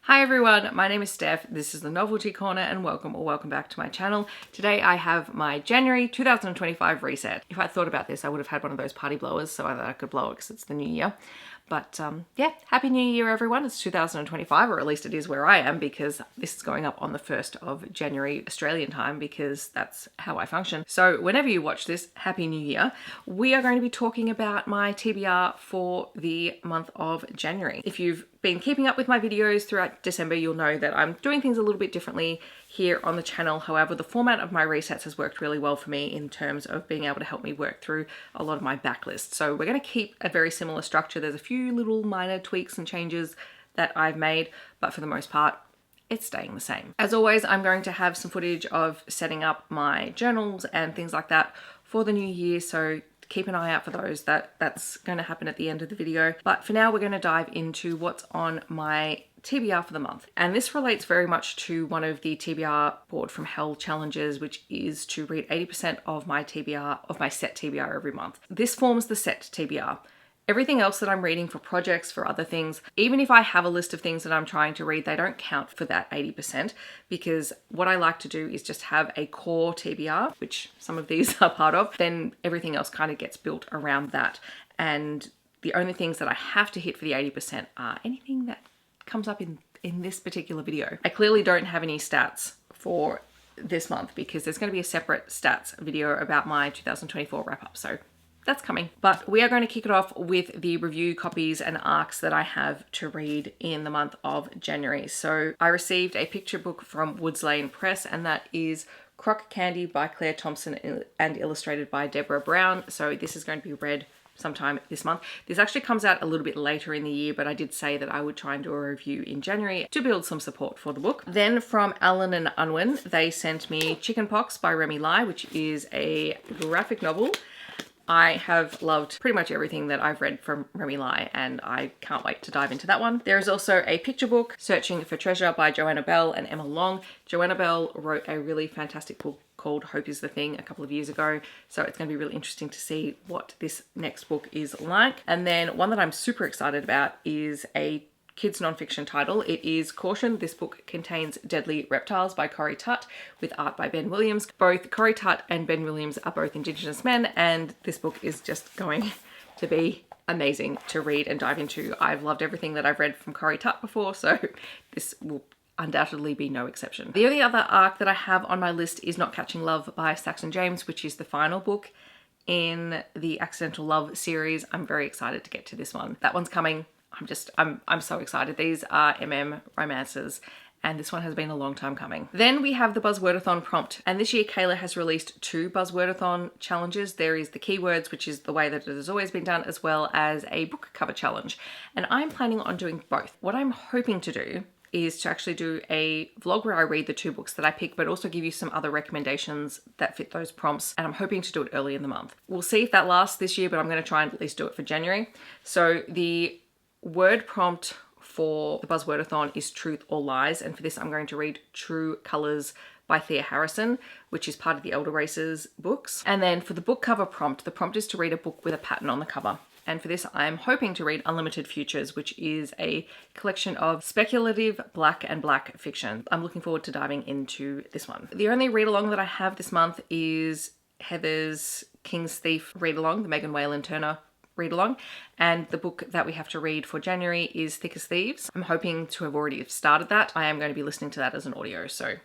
Hi everyone, my name is Steph, this is the Novelty Corner and welcome back to my channel. Today I have my January 2025 reset. If I thought about this, I would have had one of those party blowers so that I could blow it because it's the new year. But yeah, Happy New Year everyone. It's 2025, or at least it is where I am, because this is going up on the 1st of January Australian time because that's how I function. So whenever you watch this, Happy New Year. We are going to be talking about my TBR for the month of January. If you've been keeping up with my videos throughout December, you'll know that I'm doing things a little bit differently here on the channel. However, the format of my resets has worked really well for me in terms of being able to help me work through a lot of my backlist. So we're going to keep a very similar structure. There's a few little minor tweaks and changes that I've made, but for the most part, it's staying the same. As always, I'm going to have some footage of setting up my journals and things like that for the new year. So keep an eye out for those. That's going to happen at the end of the video. But for now, we're going to dive into what's on my TBR for the month. And this relates very much to one of the TBR Bored from Hell challenges, which is to read 80% of my TBR, of my set TBR every month. This forms the set TBR. Everything else that I'm reading for projects, for other things, even if I have a list of things that I'm trying to read, they don't count for that 80%, because what I like to do is just have a core TBR, which some of these are part of, then everything else kind of gets built around that. And the only things that I have to hit for the 80% are anything that comes up in this particular video. I clearly don't have any stats for this month because there's going to be a separate stats video about my 2024 wrap up. So that's coming. But we are going to kick it off with the review copies and arcs that I have to read in the month of January. So I received a picture book from Woods Lane Press, and that is Croc Candy by Claire Thompson and illustrated by Deborah Brown. So this is going to be read sometime this month. This actually comes out a little bit later in the year, but I did say that I would try and do a review in January to build some support for the book. Then from Allen and Unwin, they sent me Chickenpox by Remy Lai, which is a graphic novel. I have loved pretty much everything that I've read from Remy Lai, and I can't wait to dive into that one. There is also a picture book, Searching for Treasure by Johanna Bell and Emma Long. Johanna Bell wrote a really fantastic book called Hope is the Thing a couple of years ago, so it's going to be really interesting to see what this next book is like. And then one that I'm super excited about is a kids nonfiction title. It is Caution, this book contains Deadly Reptiles by Tutt with art by Ben Williams. Both Tutt and Ben Williams are both Indigenous men, and this book is just going to be amazing to read and dive into. I've loved everything that I've read from Tutt before, so this will undoubtedly be no exception. The only other arc that I have on my list is Not Catching Love by Saxon James, which is the final book in the Accidental Love series. I'm very excited to get to this one. That one's coming. I'm so excited. These are romances, and this one has been a long time coming. Then we have the Buzzwordathon Prompt, and this year Kayla has released 2 Buzzwordathon challenges. There is the keywords, which is the way that it has always been done, as well as a book cover challenge. And I'm planning on doing both. What I'm hoping to do is to actually do a vlog where I read the 2 books that I pick, but also give you some other recommendations that fit those prompts. And I'm hoping to do it early in the month. We'll see if that lasts this year, but I'm going to try and at least do it for January. So the word prompt for the Buzzwordathon is Truth or Lies, and for this I'm going to read True Colours by Thea Harrison, which is part of the Elder Races books. And then for the book cover prompt, the prompt is to read a book with a pattern on the cover. And for this, I'm hoping to read Unlimited Futures, which is a collection of speculative black fiction. I'm looking forward to diving into this one. The only read-along that I have this month is Heather's King's Thief read-along, the Megan Whalen Turner read-along, and the book that we have to read for January is Thick as Thieves. I'm hoping to have already started that. I am going to be listening to that as an audio, so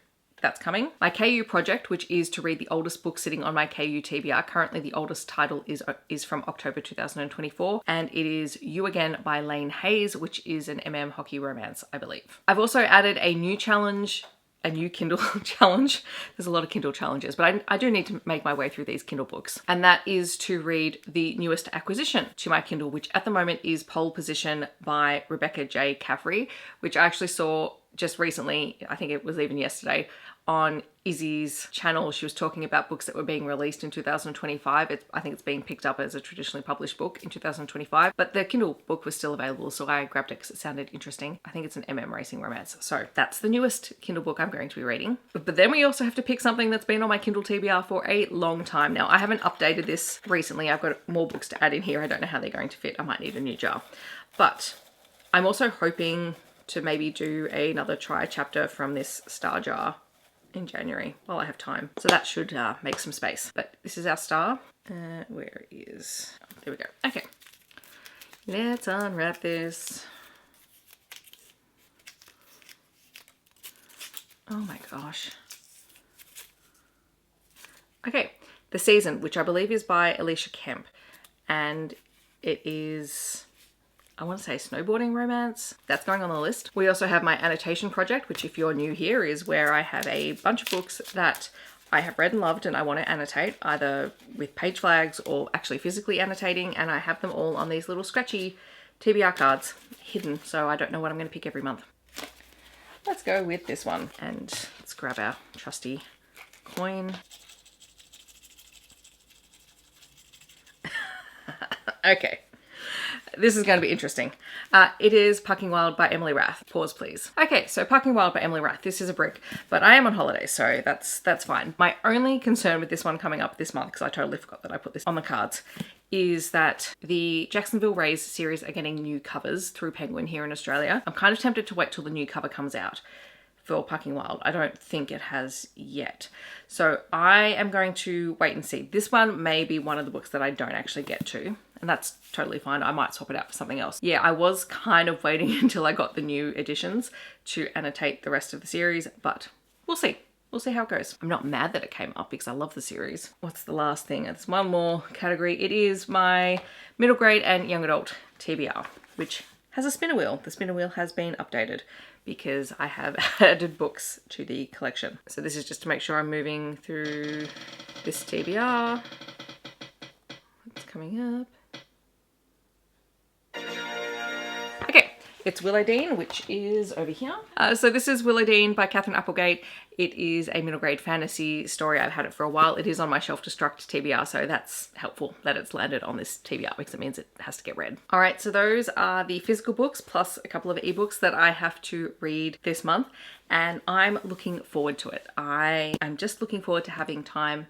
that's coming. My KU project, which is to read the oldest book sitting on my KU TBR. Currently the oldest title is from October 2024, and it is You Again by Lane Hayes, which is an hockey romance, I believe. I've also added a new challenge, a new Kindle challenge. There's a lot of Kindle challenges, but I do need to make my way through these Kindle books. And that is to read the newest acquisition to my Kindle, which at the moment is Pole Position by Rebecca J. Caffrey, which I actually saw just recently, I think it was even yesterday, on Izzy's channel. She was talking about books that were being released in 2025. I think it's being picked up as a traditionally published book in 2025, but the Kindle book was still available, so I grabbed it because it sounded interesting. I think it's an racing romance. So that's the newest Kindle book I'm going to be reading. But then we also have to pick something that's been on my Kindle TBR for a long time now. I haven't updated this recently. I've got more books to add in here. I don't know how they're going to fit. I might need a new jar. But I'm also hoping to maybe do another try chapter from this star jar in January while I have time. So that should make some space. But this is our star. Where is... Oh, there we go. Okay. Let's unwrap this. Oh my gosh. Okay. The Season, which I believe is by Elisa Kemp. And it is... I want to say snowboarding romance. That's going on the list. We also have my Annotation Project, which if you're new here is where I have a bunch of books that I have read and loved and I want to annotate either with page flags or actually physically annotating, and I have them all on these little scratchy TBR cards hidden, so I don't know what I'm going to pick every month. Let's go with this one and let's grab our trusty coin. Okay. This is going to be interesting. It is Pucking Wild by Emily Rath. Pause, please. Okay, so Pucking Wild by Emily Rath. This is a brick, but I am on holiday, so that's fine. My only concern with this one coming up this month, because I totally forgot that I put this on the cards, is that the Jacksonville Rays series are getting new covers through Penguin here in Australia. I'm kind of tempted to wait till the new cover comes out for Pucking Wild. I don't think it has yet. So I am going to wait and see. This one may be one of the books that I don't actually get to, and that's totally fine. I might swap it out for something else. Yeah, I was kind of waiting until I got the new editions to annotate the rest of the series, but we'll see. We'll see how it goes. I'm not mad that it came up because I love the series. What's the last thing? It's one more category. It is my middle grade and young adult TBR, which has a spinner wheel. The spinner wheel has been updated because I have added books to the collection. So this is just to make sure I'm moving through this TBR. What's coming up? Okay, it's Willodeen, which is over here. So this is Willodeen by Katherine Applegate. It is a middle grade fantasy story. I've had it for a while. It is on my shelf destruct TBR, so that's helpful that it's landed on this TBR because it means it has to get read. All right, so those are the physical books plus a couple of ebooks that I have to read this month, and I'm looking forward to it. I am just looking forward to having time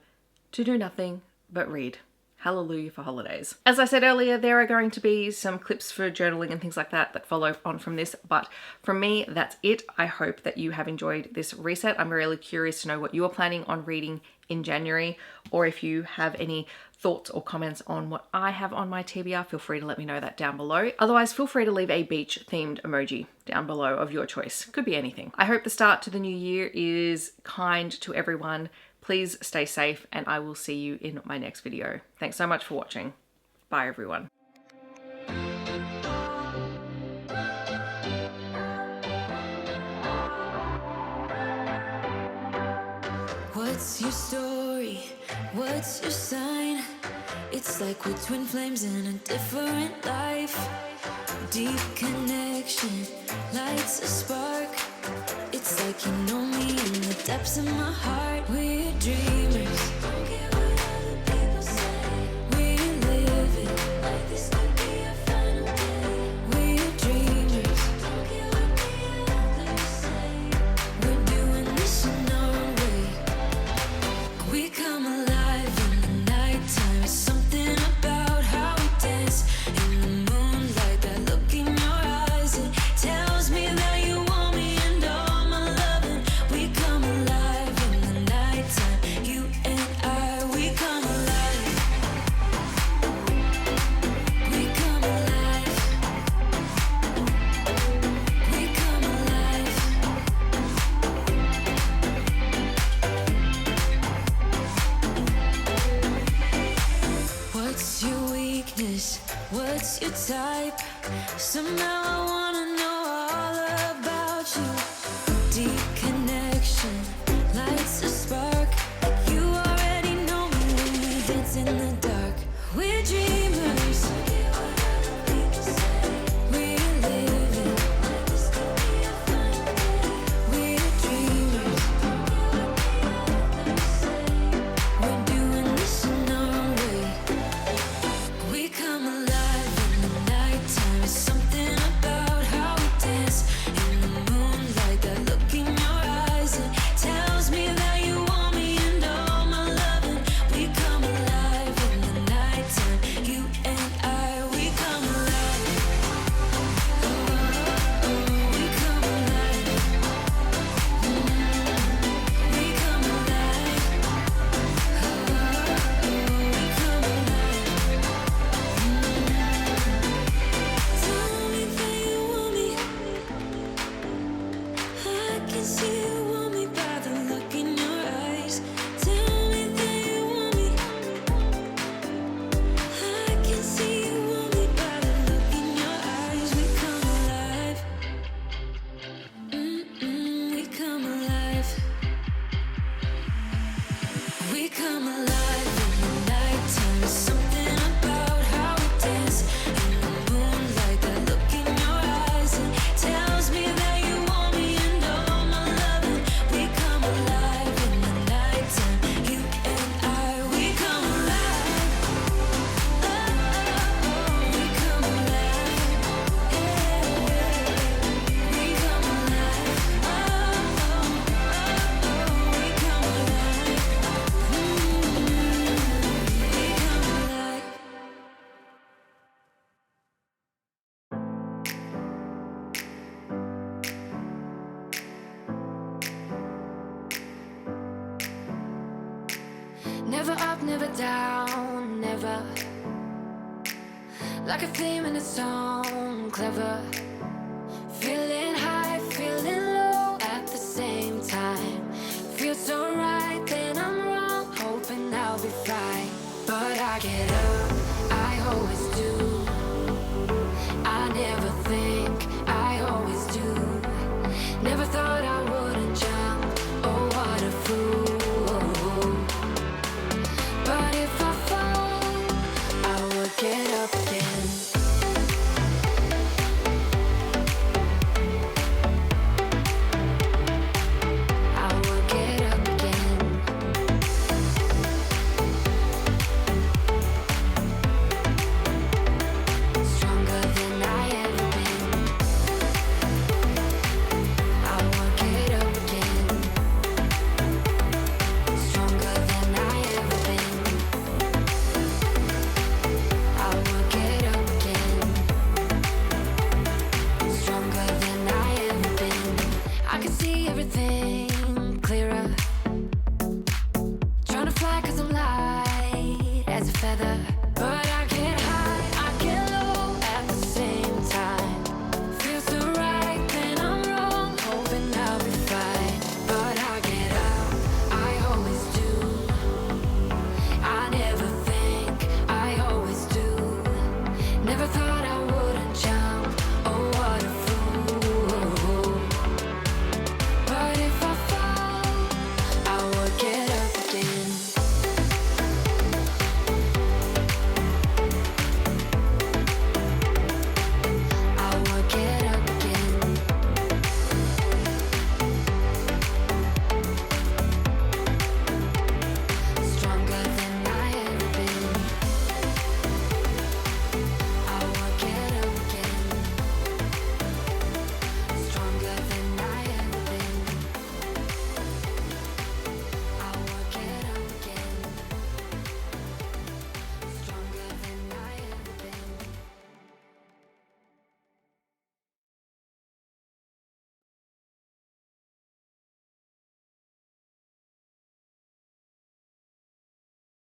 to do nothing but read. Hallelujah for holidays. As I said earlier, there are going to be some clips for journaling and things like that that follow on from this, but from me, that's it. I hope that you have enjoyed this reset. I'm really curious to know what you are planning on reading in January, or if you have any thoughts or comments on what I have on my TBR, feel free to let me know that down below. Otherwise, feel free to leave a beach themed emoji down below of your choice. Could be anything. I hope the start to the new year is kind to everyone. Please stay safe, and I will see you in my next video. Thanks so much for watching. Bye, everyone. What's your story? What's your sign? It's like we're twin flames in a different life. Deep connection lights a spark. It's like you know me in the depths of my heart. We're dreamers. Don't care what other people say. We live it like this could be our final day. We're dreamers. Don't care what the others say. We're doing this in our own way. We come alive in the nighttime. It's something about how we dance in the moonlight. That look in your eyes, it tells me that you want me and all my loving. We come alive in the nighttime, you and never down, never. Like a theme in a song, clever. Feeling high, feeling low at the same time. Feels so right, then I'm wrong, hoping I'll be fine. But I get up, I always do. I never think, I always do. Never thought